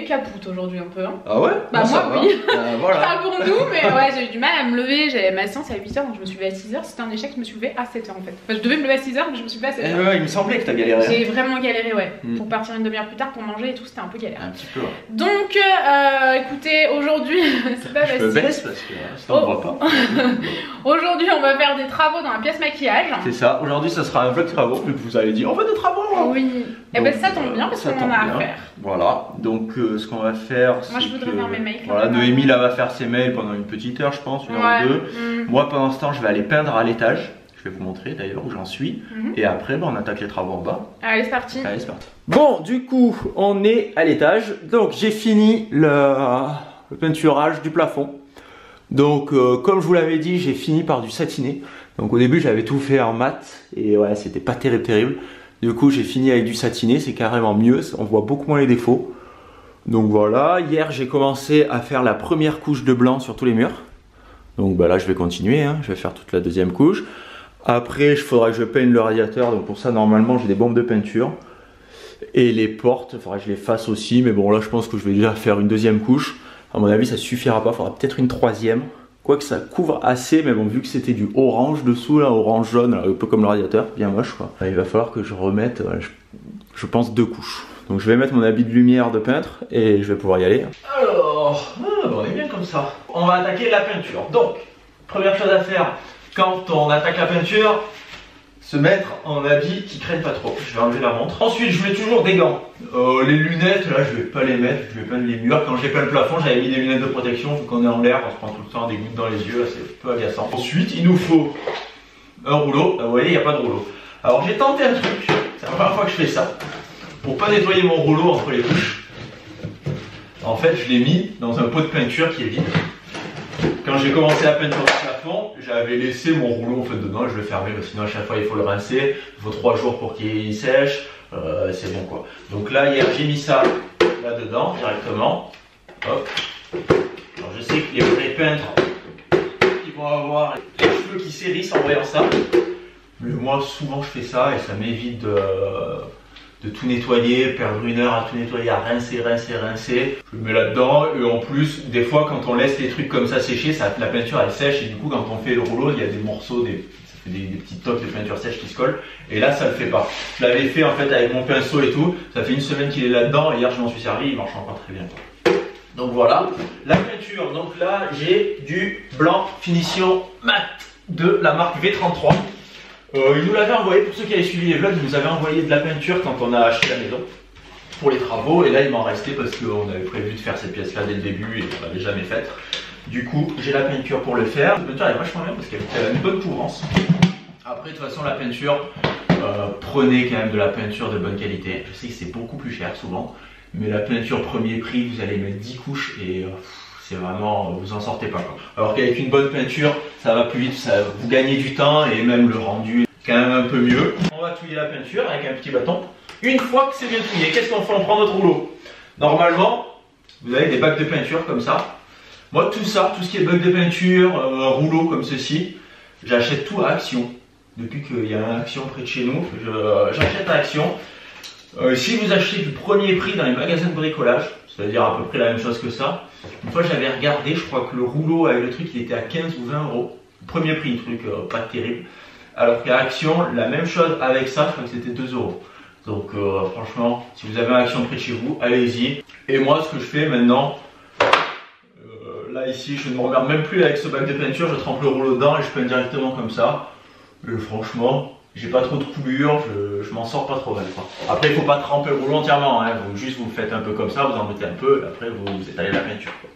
capoute aujourd'hui un peu. Hein. Ah ouais? Bah moi oui. Voilà. Je parle pour nous, mais ouais, j'ai eu du mal à me lever. J'avais ma séance à 8h, donc je me suis levée à 6h. C'était un échec, je me suis levée à 7h en fait. Enfin, je devais me lever à 6h, mais je me suis levée à 7h. Ouais, il me semblait que t'as galéré. J'ai vraiment galéré, ouais. Pour partir une demi-heure plus tard pour manger et tout, c'était un peu galère. Un petit peu, ouais. Donc, écoutez, aujourd'hui, c'est pas facile. Je me baisse parce que sinon on voit pas. Aujourd'hui, on va faire des travaux dans la pièce maquillage. C'est ça, aujourd'hui ça sera un vlog travaux, mais vous allez dire on fait des travaux. Oui, et ben ça tombe bien parce qu'on en a à faire. Voilà, donc ce qu'on va faire. Moi je voudrais faire mes mails. Voilà, Noémie là va faire ses mails pendant une petite heure, je pense, une heure ou deux. Moi pendant ce temps, je vais aller peindre à l'étage. Je vais vous montrer d'ailleurs où j'en suis. Et après, on attaque les travaux en bas. Allez, c'est parti. Allez, c'est parti. Bon, du coup, on est à l'étage. Donc, j'ai fini le peinturage du plafond. Donc, comme je vous l'avais dit, j'ai fini par du satiné. Donc, au début, j'avais tout fait en mat. Et ouais, c'était pas terrible. Du coup, j'ai fini avec du satiné. C'est carrément mieux. On voit beaucoup moins les défauts. Donc, voilà. Hier, j'ai commencé à faire la première couche de blanc sur tous les murs. Donc, bah là, je vais continuer. Hein. Je vais faire toute la deuxième couche. Après, il faudra que je peigne le radiateur. Donc, pour ça, normalement, j'ai des bombes de peinture. Et les portes, il faudra que je les fasse aussi. Mais bon, là, je pense que je vais déjà faire une deuxième couche. À mon avis, ça suffira pas. Il faudra peut-être une troisième. Quoique ça couvre assez. Mais bon, vu que c'était du orange dessous, là, orange jaune, là, un peu comme le radiateur, bien moche, quoi. Il va falloir que je remette, je pense, 2 couches. Donc, je vais mettre mon habit de lumière de peintre et je vais pouvoir y aller. Alors, on est bien comme ça. On va attaquer la peinture. Donc, première chose à faire quand on attaque la peinture, se mettre en habit qui craigne pas trop. Je vais enlever la montre. Ensuite, je mets toujours des gants. Les lunettes, là, je vais pas les mettre. Je vais peindre les murs. Quand j'ai peint le plafond, j'avais mis des lunettes de protection. Vu qu'on est en l'air, on se prend tout le temps des gouttes dans les yeux. C'est un peu agaçant. Ensuite, il nous faut un rouleau. Là, vous voyez, il n'y a pas de rouleau. Alors, j'ai tenté un truc. C'est la première fois que je fais ça. Pour pas nettoyer mon rouleau entre les couches. En fait, je l'ai mis dans un pot de peinture qui est vide. Quand j'ai commencé à peindre le plafond, j'avais laissé mon rouleau en fait dedans, je l'ai fermé, parce que sinon à chaque fois il faut le rincer, il faut 3 jours pour qu'il sèche, c'est bon quoi. Donc là hier j'ai mis ça là dedans directement, hop. Alors je sais que les vrais peintres, ils vont avoir les cheveux qui s'hérissent en voyant ça, mais moi souvent je fais ça et ça m'évite de tout nettoyer, perdre une heure à tout nettoyer, à rincer. Je le mets là-dedans et en plus, des fois quand on laisse les trucs comme ça sécher, la peinture elle sèche et du coup quand on fait le rouleau, il y a des morceaux, ça fait des petites toques de peinture sèche qui se collent et là ça le fait pas. Je l'avais fait en fait avec mon pinceau et tout, ça fait une semaine qu'il est là-dedans et hier je m'en suis servi, il marche encore très bien. Donc voilà, la peinture, donc là j'ai du blanc finition mat de la marque V33. Il nous l'avait envoyé, pour ceux qui avaient suivi les vlogs, il nous avait envoyé de la peinture quand on a acheté la maison pour les travaux et là il m'en restait parce qu'on avait prévu de faire cette pièce là dès le début et on l'avait jamais faite. Du coup j'ai la peinture pour le faire. La peinture elle est vachement bien parce qu'elle a une bonne couvrance. Après de toute façon la peinture, prenez quand même de la peinture de bonne qualité. Je sais que c'est beaucoup plus cher souvent, mais la peinture premier prix vous allez mettre 10 couches et c'est vraiment, vous en sortez pas quoi. Alors qu'avec une bonne peinture, ça va plus vite, vous gagnez du temps et même le rendu est quand même un peu mieux. On va touiller la peinture avec un petit bâton. Une fois que c'est bien touillé, qu'est-ce qu'on fait? On prend notre rouleau. Normalement, vous avez des bacs de peinture comme ça. Moi tout ça, tout ce qui est bac de peinture, rouleau comme ceci, j'achète tout à Action. Depuis qu'il y a un Action près de chez nous, j'achète à Action. Si vous achetez du premier prix dans les magasins de bricolage, c'est-à-dire à peu près la même chose que ça. Une fois j'avais regardé, je crois que le rouleau avec le truc il était à 15 ou 20 euros. Premier prix, truc pas terrible. Alors qu'à Action, la même chose avec ça, je crois que c'était 2 euros. Donc franchement, si vous avez un Action près de chez vous, allez-y. Et moi ce que je fais maintenant, là ici, je ne me regarde même plus avec ce bac de peinture, je trempe le rouleau dedans et je peins directement comme ça. Et franchement, j'ai pas trop de coulure, je m'en sors pas trop mal quoi. Après il faut pas tremper le rouleau entièrement, hein. Juste vous faites un peu comme ça, vous en mettez un peu, et après vous étalez la peinture quoi.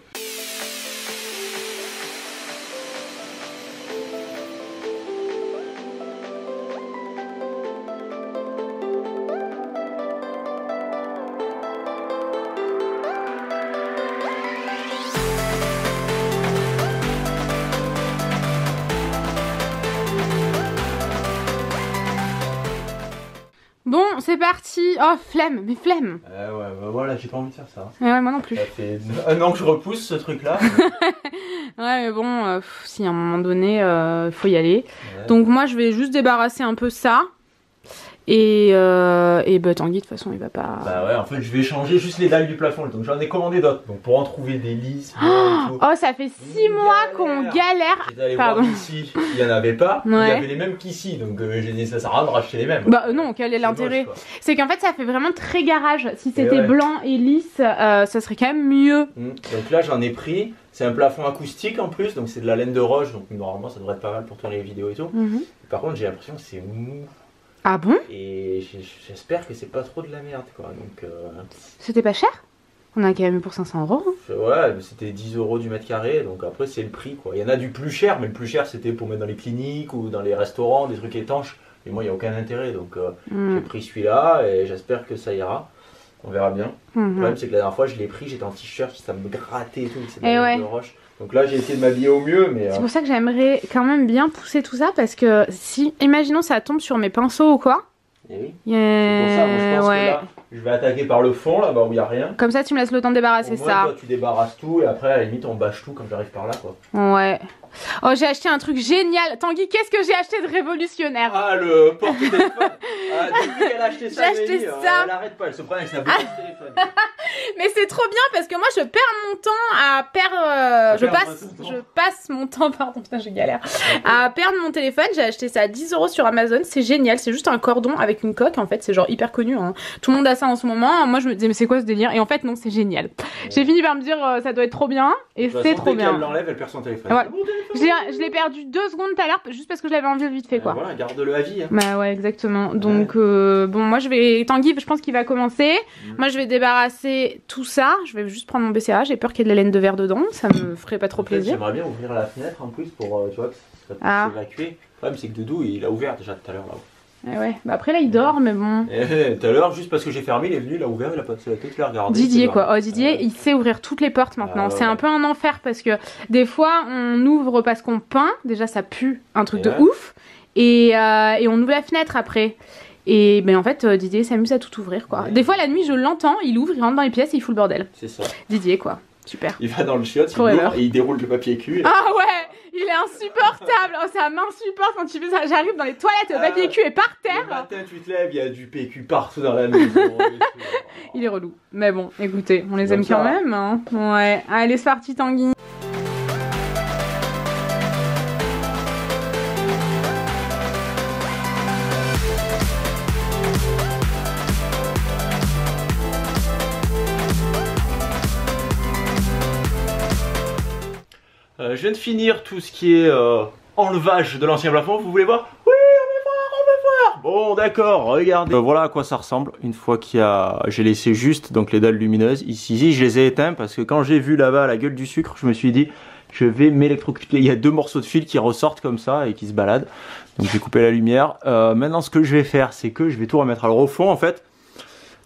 Bon, c'est parti. Oh, flemme, mais flemme. Ouais, bah voilà, j'ai pas envie de faire ça. Ouais, moi non plus. Ça fait un an que je repousse ce truc là. Ouais, mais bon, si à un moment donné, faut y aller. Ouais. Donc moi, je vais juste débarrasser un peu ça. Et bah Tanguy de toute façon il va pas... Bah ouais, en fait je vais changer juste les dalles du plafond, donc j'en ai commandé d'autres. Donc pour en trouver des lisses, Oh ça fait 6 mois qu'on galère. J'étais allé voir ici, il n'y en avait pas, il y avait les mêmes qu'ici, donc j'ai dit ça sert à rien de racheter les mêmes. Bah non, quel est l'intérêt? C'est qu'en fait ça fait vraiment très garage. Si c'était blanc et lisse, ça serait quand même mieux. Donc là j'en ai pris, c'est un plafond acoustique en plus, donc c'est de la laine de roche, donc normalement ça devrait être pas mal pour tourner les vidéos et tout. Par contre j'ai l'impression que c'est mou. Ah bon? Et j'espère que c'est pas trop de la merde quoi. Donc c'était pas cher? On a quand même eu pour 500 €. Ouais, c'était 10 € du mètre carré, donc après c'est le prix quoi. Il y en a du plus cher, mais le plus cher c'était pour mettre dans les cliniques ou dans les restaurants, des trucs étanches. Et moi il n'y a aucun intérêt, donc j'ai pris celui-là et j'espère que ça ira. On verra bien. Le problème c'est que la dernière fois je l'ai pris, j'étais en t-shirt, ça me grattait et tout, c'est de roche. Donc là j'ai essayé de m'habiller au mieux, mais... C'est pour ça que j'aimerais quand même bien pousser tout ça, parce que si, imaginons ça tombe sur mes pinceaux ou quoi. Et oui. C'est pour ça, moi je pense que là, je vais attaquer par le fond, là-bas où il n'y a rien. Comme ça tu me laisses le temps de débarrasser ça. Toi tu débarrasses tout et après à la limite on bâche tout quand j'arrive par là quoi. Ouais. Oh j'ai acheté un truc génial. Tanguy, qu'est-ce que j'ai acheté de révolutionnaire? Ah le porte-téléphone. Ah depuis qu'elle a acheté ça, j'ai acheté ça. Elle arrête pas, elle se prend avec sa boîte de téléphone. Mais c'est trop bien parce que moi je perds mon temps à perdre... je passe mon temps, pardon putain je galère, à perdre mon téléphone. J'ai acheté ça à 10 € sur Amazon, c'est génial, c'est juste un cordon avec une coque en fait, c'est genre hyper connu hein. Tout le monde a ça en ce moment, moi je me disais mais c'est quoi ce délire, et en fait non c'est génial. J'ai fini par me dire ça doit être trop bien, et c'est trop bien. Elle l'enlève, elle perd son téléphone. Ouais. Je l'ai perdu 2 secondes tout à l'heure juste parce que je l'avais enlevé vite fait quoi. Voilà, garde-le à vie hein. Bah ouais exactement, donc bon moi je vais, Tanguy je pense qu'il va commencer, moi je vais débarrasser tout ça, je vais juste prendre mon BCA, j'ai peur qu'il y ait de la laine de verre dedans, ça me ferait pas trop plaisir. J'aimerais bien ouvrir la fenêtre en plus pour tu vois que ça puisse s'évacuer. Le problème c'est que Doudou il a ouvert déjà tout à l'heure là-haut. Ouais, bah après là il dort mais bon. Tout à l'heure juste parce que j'ai fermé, il est venu, il a ouvert, il a passé la tête, il a regardé. Didier quoi, oh Didier il sait ouvrir toutes les portes maintenant, c'est un peu un enfer parce que des fois on ouvre parce qu'on peint, déjà ça pue un truc de ouf, et on ouvre la fenêtre après. Et ben en fait Didier s'amuse à tout ouvrir quoi. Des fois la nuit je l'entends, il ouvre, il rentre dans les pièces et il fout le bordel. C'est ça. Didier quoi, super. Il va dans le chiotte, il ouvre et il déroule le papier cul. Ah ouais, il est insupportable. Oh ça m'insupporte quand tu fais ça. J'arrive dans les toilettes, le papier cul est par terre. Le matin tu te lèves, il y a du PQ partout dans la maison. Il est relou. Mais bon, écoutez, on les aime quand même hein. Ouais, allez c'est parti Tanguy. Je viens de finir tout ce qui est enlevage de l'ancien plafond, vous voulez voir? Oui, on veut voir. Bon d'accord, regardez. Voilà à quoi ça ressemble une fois qu'il y a... J'ai laissé juste donc les dalles lumineuses. Ici je les ai éteints parce que quand j'ai vu là-bas la gueule du sucre, je me suis dit je vais m'électrocuter. Il y a 2 morceaux de fil qui ressortent comme ça et qui se baladent. Donc j'ai coupé la lumière. Maintenant ce que je vais faire, c'est que je vais tout remettre. Alors au fond en fait,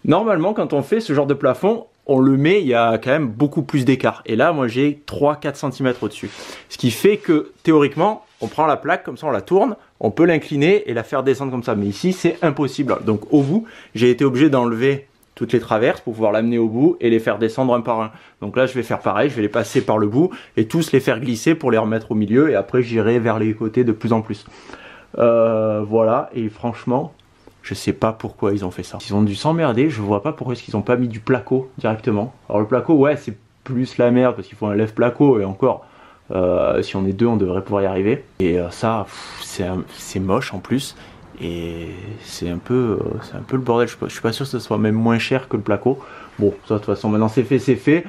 normalement quand on fait ce genre de plafond, on le met, il y a quand même beaucoup plus d'écart. Et là, moi, j'ai 3-4 cm au-dessus. Ce qui fait que, théoriquement, on prend la plaque, comme ça, on la tourne, on peut l'incliner et la faire descendre comme ça. Mais ici, c'est impossible. Donc, au bout, j'ai été obligé d'enlever toutes les traverses pour pouvoir l'amener au bout et les faire descendre un par un. Donc là, je vais faire pareil, je vais les passer par le bout et tous les faire glisser pour les remettre au milieu. Et après, j'irai vers les côtés de plus en plus. Voilà, et franchement... Je sais pas pourquoi ils ont fait ça. Ils ont dû s'emmerder, je vois pas pourquoi est-ce qu'ils ont pas mis du placo directement. Alors le placo, ouais, c'est plus la merde parce qu'il faut un lève placo et encore, si on est 2, on devrait pouvoir y arriver. Et ça, c'est moche en plus. Et c'est un peu le bordel. Je suis pas sûr que ce soit même moins cher que le placo. Bon, ça de toute façon, maintenant c'est fait, c'est fait.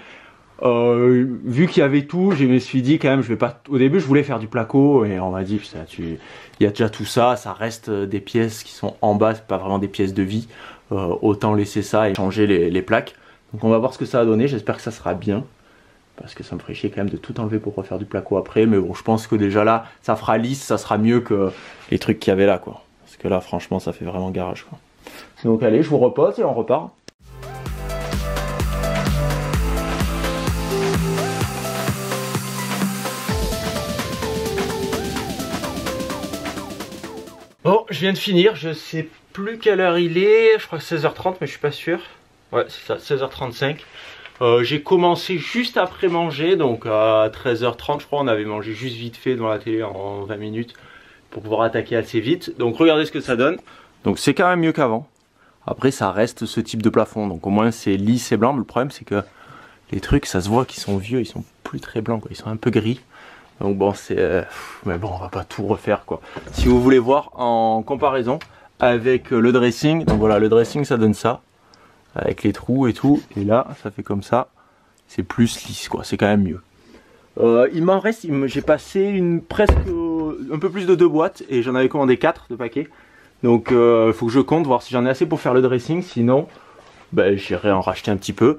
Vu qu'il y avait tout, je me suis dit quand même, je vais pas. Au début, je voulais faire du placo et on m'a dit, il y a déjà tout ça, ça reste des pièces qui sont en bas, c'est pas vraiment des pièces de vie. Autant laisser ça et changer les plaques. Donc on va voir ce que ça va donner. J'espère que ça sera bien parce que ça me ferait chier quand même de tout enlever pour refaire du placo après. Mais bon, je pense que déjà là, ça fera lisse, ça sera mieux que les trucs qu'il y avait là, quoi. Parce que là, franchement, ça fait vraiment garage, quoi. Donc allez, je vous repose et on repart. Bon, je viens de finir, je sais plus quelle heure il est, je crois que 16h30 mais je suis pas sûr. Ouais, c'est ça, 16h35. J'ai commencé juste après manger, donc à 13h30 je crois, on avait mangé juste vite fait devant la télé en 20 minutes pour pouvoir attaquer assez vite. Donc regardez ce que ça donne. Donc c'est quand même mieux qu'avant. Après ça reste ce type de plafond, donc au moins c'est lisse et blanc. Mais le problème c'est que les trucs, ça se voit qu'ils sont vieux, ils sont plus très blancs, quoi. Ils sont un peu gris. Donc bon, c'est... mais bon, on va pas tout refaire, quoi. Si vous voulez voir en comparaison avec le dressing, donc voilà, le dressing ça donne ça. Avec les trous et tout. Et là, ça fait comme ça. C'est plus lisse, quoi. C'est quand même mieux. Il m'en reste, j'ai passé presque un peu plus de 2 boîtes. Et j'en avais commandé 4 de paquets. Donc il faut que je compte, voir si j'en ai assez pour faire le dressing. Sinon, ben, j'irai en racheter un petit peu.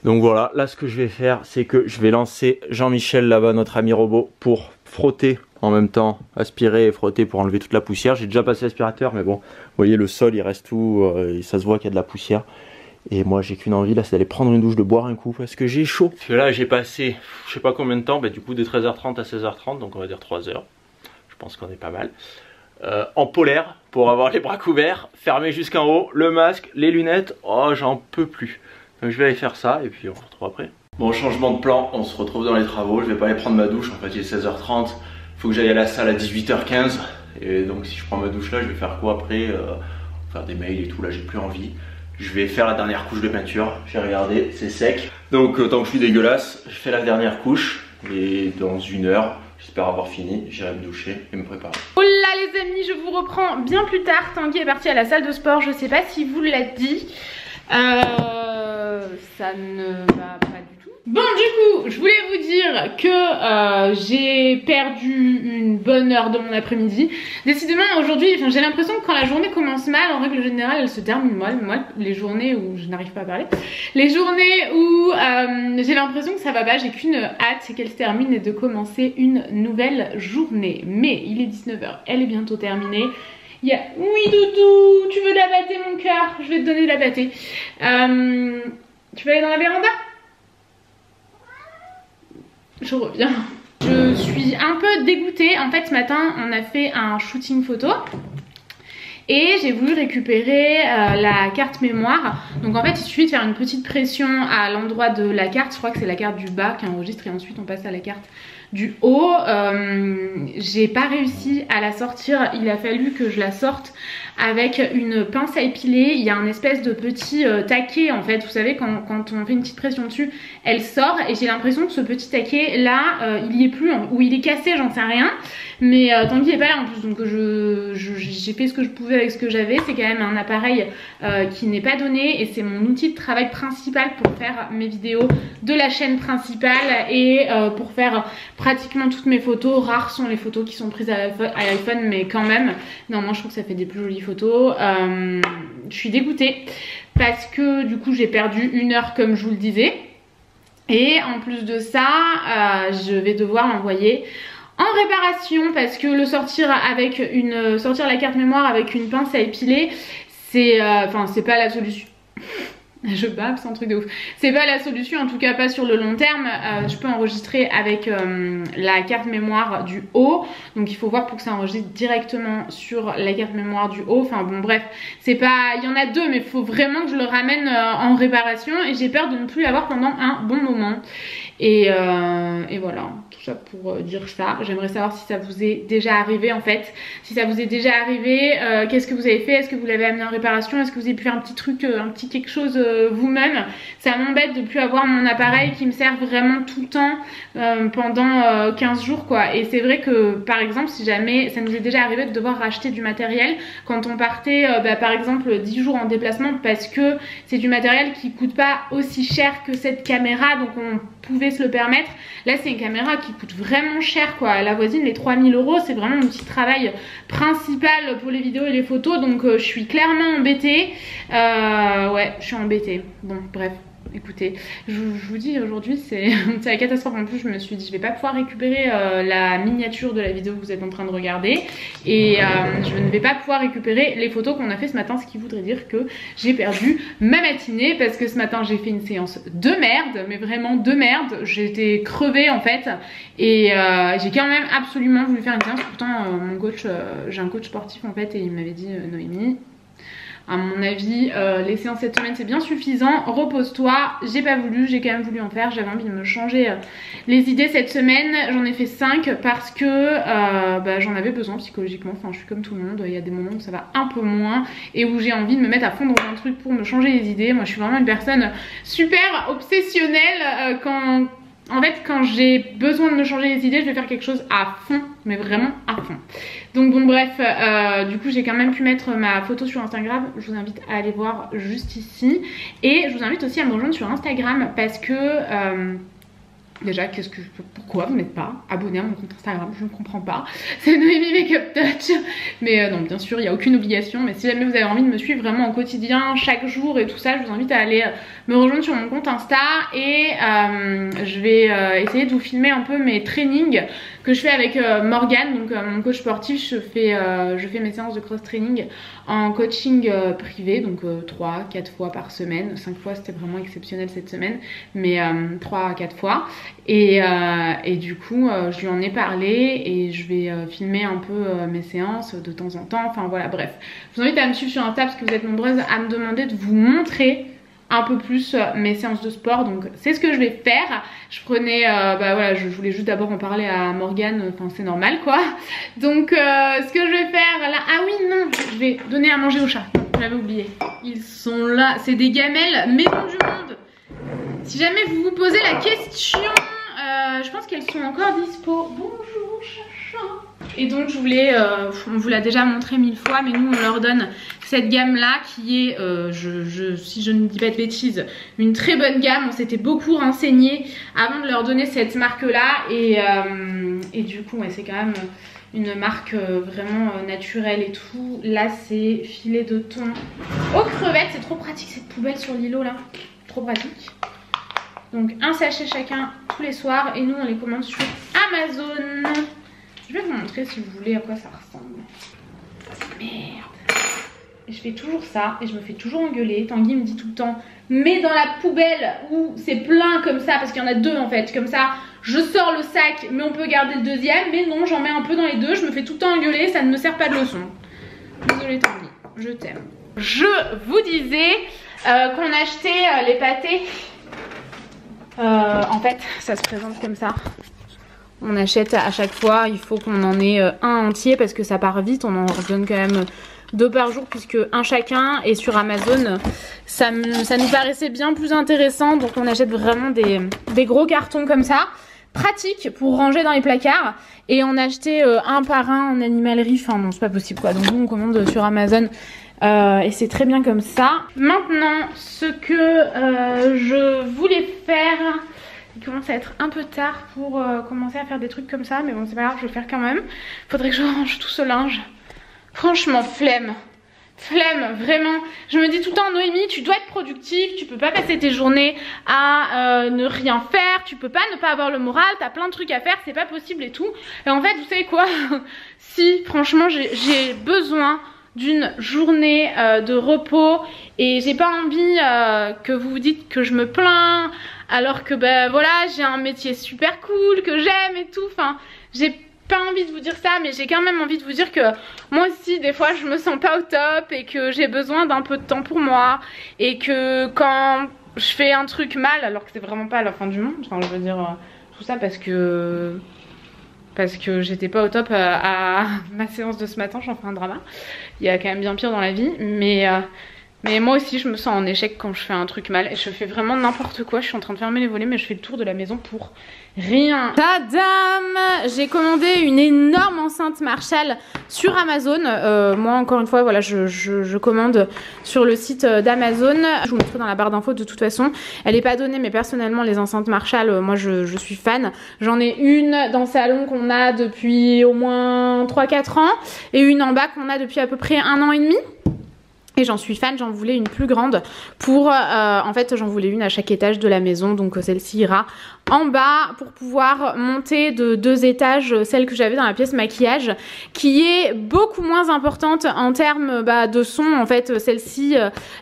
Donc voilà, là ce que je vais faire, c'est que je vais lancer Jean-Michel là-bas, notre ami robot, pour frotter en même temps, aspirer et frotter pour enlever toute la poussière. J'ai déjà passé l'aspirateur, mais bon, vous voyez le sol il reste tout, et ça se voit qu'il y a de la poussière. Et moi j'ai qu'une envie là, c'est d'aller prendre une douche, de boire un coup, parce que j'ai chaud. Parce que là j'ai passé, je sais pas combien de temps, bah, du coup de 13h30 à 16h30, donc on va dire 3 heures. Je pense qu'on est pas mal. En polaire, pour avoir les bras couverts, fermés jusqu'en haut, le masque, les lunettes, oh j'en peux plus. Donc je vais aller faire ça et puis on se retrouve après. Bon, changement de plan, on se retrouve dans les travaux. Je vais pas aller prendre ma douche, en fait il est 16h30. Il faut que j'aille à la salle à 18h15. Et donc si je prends ma douche là, je vais faire quoi après? Faire des mails et tout, là j'ai plus envie. Je vais faire la dernière couche de peinture. J'ai regardé, c'est sec. Donc tant que je suis dégueulasse, je fais la dernière couche. Et dans 1 heure, j'espère avoir fini, j'irai me doucher et me préparer. Oh là les amis, je vous reprends bien plus tard. Tanguy est parti à la salle de sport, je sais pas si vous l'a dit. Ça ne va pas du tout. Bon, du coup, je voulais vous dire que j'ai perdu une bonne heure de mon après-midi. Décidément, aujourd'hui, j'ai l'impression que quand la journée commence mal, en règle générale, elle se termine mal. Moi, les journées où je n'arrive pas à parler, les journées où j'ai l'impression que ça va pas, j'ai qu'une hâte, c'est qu'elle se termine et de commencer une nouvelle journée. Mais il est 19h, elle est bientôt terminée. Il y a... Oui Doudou, tu veux la bâter mon cœur? Je vais te donner la bâter. Tu veux aller dans la véranda? Je reviens. Je suis un peu dégoûtée. En fait ce matin on a fait un shooting photo. Et j'ai voulu récupérer la carte mémoire. Donc en fait il suffit de faire une petite pression à l'endroit de la carte. Je crois que c'est la carte du bas qui enregistre et ensuite on passe à la carte du haut. J'ai pas réussi à la sortir. Il a fallu que je la sorte avec une pince à épiler. Il y a un espèce de petit taquet en fait. Vous savez quand on fait une petite pression dessus, elle sort. Et j'ai l'impression que ce petit taquet là, il y est plus. Ou il est cassé, j'en sais rien. Mais Tanguy est pas là en plus. Donc j'ai fait ce que je pouvais avec ce que j'avais. C'est quand même un appareil qui n'est pas donné. Et c'est mon outil de travail principal pour faire mes vidéos de la chaîne principale. Et pour faire pratiquement toutes mes photos. Rares sont les photos qui sont prises à l'iPhone, mais quand même, non, je trouve que ça fait des plus jolies photos. Je suis dégoûtée parce que du coup j'ai perdu 1 heure comme je vous le disais. Et en plus de ça, je vais devoir l'envoyer en réparation parce que le sortir la carte mémoire avec une pince à épiler, c'est c'est pas la solution. Je bave, c'est un truc de ouf. C'est pas la solution, en tout cas pas sur le long terme. Je peux enregistrer avec la carte mémoire du haut. Donc il faut voir pour que ça enregistre directement sur la carte mémoire du haut. Enfin bon bref, c'est pas... Il y en a 2 mais il faut vraiment que je le ramène en réparation. Et j'ai peur de ne plus l'avoir pendant un bon moment. Et voilà, tout ça pour dire ça. J'aimerais savoir si ça vous est déjà arrivé en fait. Si ça vous est déjà arrivé, qu'est-ce que vous avez fait? Est-ce que vous l'avez amené en réparation? Est-ce que vous avez pu faire un petit truc, un petit quelque chose vous-même? Ça m'embête de plus avoir mon appareil qui me sert vraiment tout le temps pendant 15 jours quoi. Et c'est vrai que par exemple si jamais ça nous est déjà arrivé de devoir racheter du matériel quand on partait par exemple 10 jours en déplacement parce que c'est du matériel qui coûte pas aussi cher que cette caméra, donc on pouvait se le permettre. Là c'est une caméra qui coûte vraiment cher quoi, la voisine les 3000 €, c'est vraiment mon petit travail principal pour les vidéos et les photos, donc je suis clairement embêtée. Ouais, je suis embêtée. Bon bref, écoutez, je vous dis aujourd'hui c'est la catastrophe. En plus je me suis dit je vais pas pouvoir récupérer la miniature de la vidéo que vous êtes en train de regarder et je ne vais pas pouvoir récupérer les photos qu'on a fait ce matin, ce qui voudrait dire que j'ai perdu ma matinée parce que ce matin j'ai fait une séance de merde, mais vraiment de merde. J'étais crevée en fait et j'ai quand même absolument voulu faire une séance. Pourtant mon coach, j'ai un coach sportif en fait et il m'avait dit Noémie, À mon avis, les séances cette semaine c'est bien suffisant. Repose-toi. J'ai pas voulu, j'ai quand même voulu en faire. J'avais envie de me changer les idées cette semaine. J'en ai fait 5 parce que bah, j'en avais besoin psychologiquement. Enfin, je suis comme tout le monde. Il y a des moments où ça va un peu moins et où j'ai envie de me mettre à fond dans un truc pour me changer les idées. Moi, je suis vraiment une personne super obsessionnelle En fait, quand j'ai besoin de me changer les idées, je vais faire quelque chose à fond, mais vraiment à fond. Donc bon bref, du coup j'ai quand même pu mettre ma photo sur Instagram. Je vous invite à aller voir juste ici. Et je vous invite aussi à me rejoindre sur Instagram parce que... déjà, pourquoi vous n'êtes pas abonné à mon compte Instagram? Je ne comprends pas. C'est Noémie Makeup Touch. Mais non, bien sûr, il n'y a aucune obligation. Mais si jamais vous avez envie de me suivre vraiment au quotidien, chaque jour et tout ça, je vous invite à aller me rejoindre sur mon compte Insta. Et je vais essayer de vous filmer un peu mes trainings que je fais avec Morgane, donc mon coach sportif. Je fais mes séances de cross-training en coaching privé, donc 3-4 fois par semaine. 5 fois, c'était vraiment exceptionnel cette semaine, mais 3 à 4 fois. Et du coup, je lui en ai parlé et je vais filmer un peu mes séances de temps en temps. Enfin voilà, bref. Je vous invite à me suivre sur Insta parce que vous êtes nombreuses à me demander de vous montrer un peu plus mes séances de sport, donc c'est ce que je vais faire. Je prenais, bah voilà, je voulais juste d'abord en parler à Morgane, enfin c'est normal quoi. Donc ce que je vais faire là, ah oui non, je vais donner à manger au chat, je l'avais oublié. Ils sont là, c'est des gamelles maison du monde. Si jamais vous vous posez la question, je pense qu'elles sont encore dispo. Bonjour chacha. Et donc je voulais, on vous l'a déjà montré 1000 fois, mais nous on leur donne cette gamme là qui est, si je ne dis pas de bêtises, une très bonne gamme. On s'était beaucoup renseigné avant de leur donner cette marque là et du coup ouais, c'est quand même une marque vraiment naturelle et tout. Là c'est filet de thon aux crevettes, c'est trop pratique cette poubelle sur l'îlot là, trop pratique. Donc un sachet chacun tous les soirs et nous on les commande sur Amazon. Je vais vous montrer si vous voulez à quoi ça ressemble. Merde. Et je fais toujours ça et je me fais toujours engueuler. Tanguy me dit tout le temps, mets dans la poubelle où c'est plein comme ça, parce qu'il y en a 2 en fait. Comme ça, je sors le sac mais on peut garder le deuxième. Mais non, j'en mets un peu dans les 2. Je me fais tout le temps engueuler, ça ne me sert pas de leçon. Désolée Tanguy, je t'aime. Je vous disais qu'on achetait les pâtés. En fait, ça se présente comme ça. On achète à chaque fois, il faut qu'on en ait un entier parce que ça part vite. On en donne quand même 2 par jour puisque un chacun. Et sur Amazon, ça nous paraissait bien plus intéressant. Donc on achète vraiment des gros cartons comme ça. Pratique pour ranger dans les placards. Et on achetait un par un en animalerie. Enfin non, c'est pas possible quoi. Donc nous on commande sur Amazon. Et c'est très bien comme ça. Maintenant, ce que je voulais faire... Il commence à être un peu tard pour commencer à faire des trucs comme ça. Mais bon, c'est pas grave, je vais le faire quand même. Faudrait que je range tout ce linge. Franchement, flemme. Flemme, vraiment. Je me dis tout le temps, Noémie, tu dois être productive. Tu peux pas passer tes journées à ne rien faire. Tu peux pas ne pas avoir le moral. T'as plein de trucs à faire, c'est pas possible et tout. Et en fait, vous savez quoi? Si, franchement, j'ai besoin d'une journée de repos. Et j'ai pas envie que vous vous dites que je me plains. Alors que ben voilà, j'ai un métier super cool, que j'aime et tout. Enfin, j'ai pas envie de vous dire ça, mais j'ai quand même envie de vous dire que moi aussi des fois je me sens pas au top et que j'ai besoin d'un peu de temps pour moi. Et que quand je fais un truc mal, alors que c'est vraiment pas la fin du monde, enfin je veux dire tout ça parce que j'étais pas au top à ma séance de ce matin, j'en fais un drama. Il y a quand même bien pire dans la vie, mais moi aussi je me sens en échec quand je fais un truc mal et je fais vraiment n'importe quoi. Je suis en train de fermer les volets mais je fais le tour de la maison pour rien. Tadam! J'ai commandé une énorme enceinte Marshall sur Amazon. Moi encore une fois voilà, je commande sur le site d'Amazon. Je vous mettrai dans la barre d'infos de toute façon. Elle n'est pas donnée mais personnellement les enceintes Marshall, moi je suis fan. J'en ai une dans le salon qu'on a depuis au moins 3-4 ans et une en bas qu'on a depuis à peu près 1 an et demi. Et j'en suis fan, j'en voulais une plus grande pour, en fait j'en voulais une à chaque étage de la maison, donc celle-ci ira en bas pour pouvoir monter de 2 étages celle que j'avais dans la pièce maquillage qui est beaucoup moins importante en termes de son. En fait celle-ci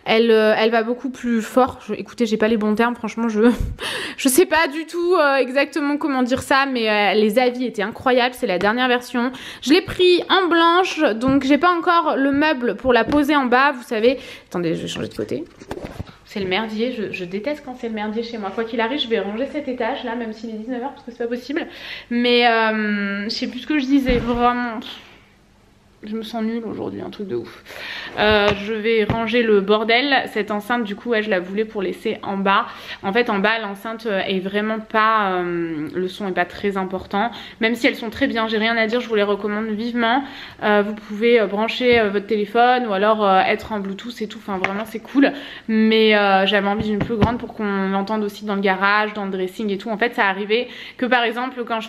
elle va beaucoup plus fort. Écoutez, j'ai pas les bons termes, franchement je sais pas du tout exactement comment dire ça, mais les avis étaient incroyables. C'est la dernière version, je l'ai pris en blanche donc j'ai pas encore le meuble pour la poser en bas. Vous savez. Attendez, je vais changer de côté. C'est le merdier, je déteste quand c'est le merdier chez moi. Quoi qu'il arrive, je vais ranger cet étage là, même s'il est 19h parce que c'est pas possible. Mais je sais plus ce que je disais, vraiment. Je me sens nulle aujourd'hui, un truc de ouf. Je vais ranger le bordel. Cette enceinte, du coup, ouais, je la voulais pour laisser en bas. En fait, en bas, l'enceinte est vraiment pas... le son est pas très important. Même si elles sont très bien, j'ai rien à dire, je vous les recommande vivement. Vous pouvez brancher votre téléphone ou alors être en Bluetooth et tout. Enfin, vraiment, c'est cool. Mais j'avais envie d'une plus grande pour qu'on l'entende aussi dans le garage, dans le dressing et tout. En fait, ça arrivait que, par exemple, quand je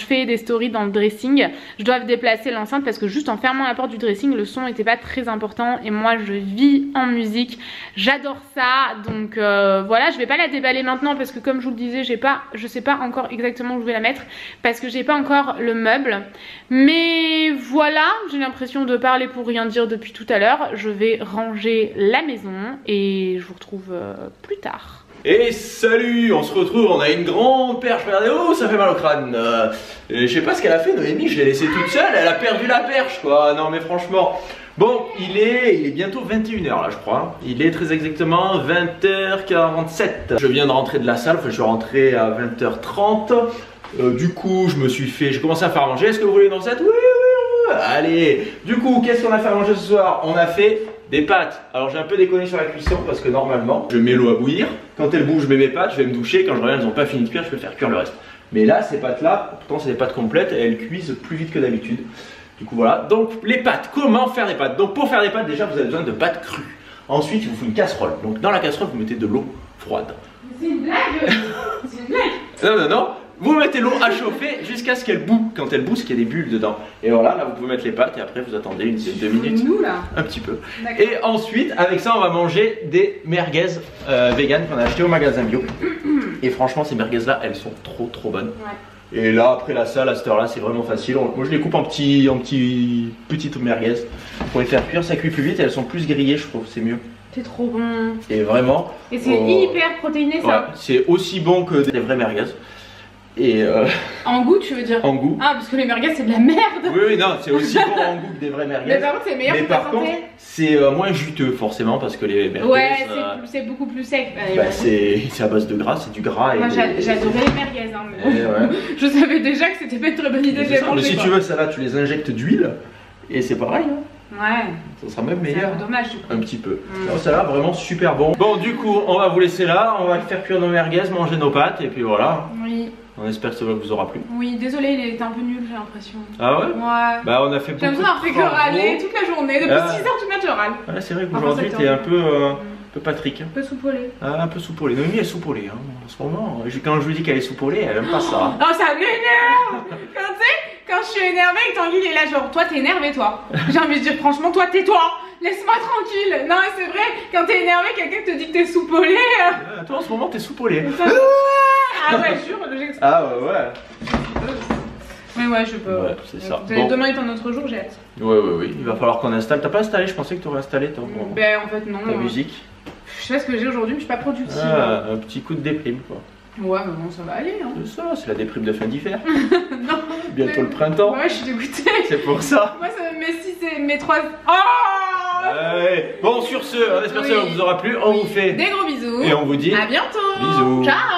fais des stories dans le dressing, je dois déplacer l'enceinte parce que juste en fermant la porte du dressing, le son était pas très important et moi je vis en musique, j'adore ça. Donc voilà, je vais pas la déballer maintenant parce que comme je vous le disais, je sais pas encore exactement où je vais la mettre parce que j'ai pas encore le meuble. Mais voilà, j'ai l'impression de parler pour rien dire depuis tout à l'heure. Je vais ranger la maison et je vous retrouve plus tard. Et salut, on se retrouve, on a une grande perche, regardez, oh ça fait mal au crâne. Je sais pas ce qu'elle a fait, Noémie, je l'ai laissée toute seule, elle a perdu la perche quoi, non mais franchement. Bon, il est bientôt 21h là je crois, il est très exactement 20h47. Je viens de rentrer de la salle, enfin je suis rentré à 20h30. Du coup j'ai commencé à faire à manger, est-ce que vous voulez une recette? Oui, allez. Du coup, qu'est-ce qu'on a fait à manger ce soir? On a fait des pâtes. Alors j'ai un peu déconné sur la cuisson parce que normalement je mets l'eau à bouillir. Quand elle bouge, je mets mes pâtes, je vais me doucher. Quand je reviens, elles n'ont pas fini de cuire, je peux faire cuire le reste. Mais là, ces pâtes là, pourtant c'est des pâtes complètes et elles cuisent plus vite que d'habitude. Du coup voilà, donc les pâtes, comment faire des pâtes? Donc pour faire des pâtes, déjà vous avez besoin de pâtes crues. Ensuite il vous faut une casserole. Donc dans la casserole vous mettez de l'eau froide. C'est une blague. C'est une blague. Non. Vous mettez l'eau à chauffer jusqu'à ce qu'elle boue. Quand elle boue, c'est qu'il y a des bulles dedans. Et voilà, là vous pouvez mettre les pâtes et après vous attendez une dizaine de minutes. Nous là. Un petit peu. Et ensuite, avec ça, on va manger des merguez vegan qu'on a acheté au magasin bio. Et franchement, ces merguez là, elles sont trop bonnes. Ouais. Et là, après la salle, à cette heure là, c'est vraiment facile. Moi je les coupe en petites merguez pour les faire cuire. Ça cuit plus vite et elles sont plus grillées, je trouve. C'est mieux. C'est trop bon. Et vraiment. Et c'est hyper protéiné ça. Ouais, c'est aussi bon que des vraies merguez. Et en goût tu veux dire? En goût. Ah parce que les merguez c'est de la merde. Oui non, c'est aussi bon en goût que des vraies merguez. Mais par contre c'est meilleur pour ta santé. C'est moins juteux forcément parce que les merguez. Ouais c'est beaucoup plus sec. C'est à base de gras, c'est du gras. Moi j'adorais les merguez hein, mais ouais. Je savais déjà que c'était pas une très bonne idée de les manger. Mais si tu veux ça là tu les injectes d'huile et c'est pareil hein. Ouais. Ça sera même meilleur. C'est dommage du coup. Un petit peu. Non, ça là vraiment super bon. Bon du coup on va vous laisser là, on va faire cuire nos merguez, manger nos pâtes et puis voilà. Oui. On espère que ça vous aura plu. Oui, désolé, il était un peu nul, j'ai l'impression. Ah ouais? Ouais. Bah on a fait beaucoup de travaux. J'ai l'impression d'avoir fait que râler toute la journée, depuis 6h du matin je râle. Ouais, c'est vrai qu'aujourd'hui t'es un peu Patrick. Un peu soupolé. Ah, un peu soupolé. Noémie est soupolée hein, en ce moment. Quand je lui dis qu'elle est soupolée, elle aime pas ça. Oh ça m'énerve. Quand je suis énervée et que Tanguy est là genre toi t'es énervé toi. J'ai envie de dire franchement toi tais-toi. Laisse-moi tranquille. Non mais c'est vrai, quand t'es énervé quelqu'un te dit que t'es soupolé. Toi en ce moment t'es soupolé. Ah ouais jure, j'explique. Ah ouais. Mais ouais je peux. Ouais, c'est ça. Bon. Demain est un autre jour, j'ai hâte. Ouais. Il va falloir qu'on installe. T'as pas installé? Je pensais que t'aurais installé ton. Ben en fait non. Ta musique. Je sais ce que j'ai aujourd'hui mais je suis pas productive. Ah, un petit coup de déprime quoi. Ouais mais bon ça va aller hein. C'est ça, c'est la déprime de fin d'hiver. Non. Bientôt le printemps. Ouais je suis dégoûtée. C'est pour ça. Moi ça me met si c'est mes 3. Oh ouais. Bon sur ce, on espère que ça vous aura plu. On vous fait des gros bisous. Et on vous dit à bientôt. Bisous. Ciao.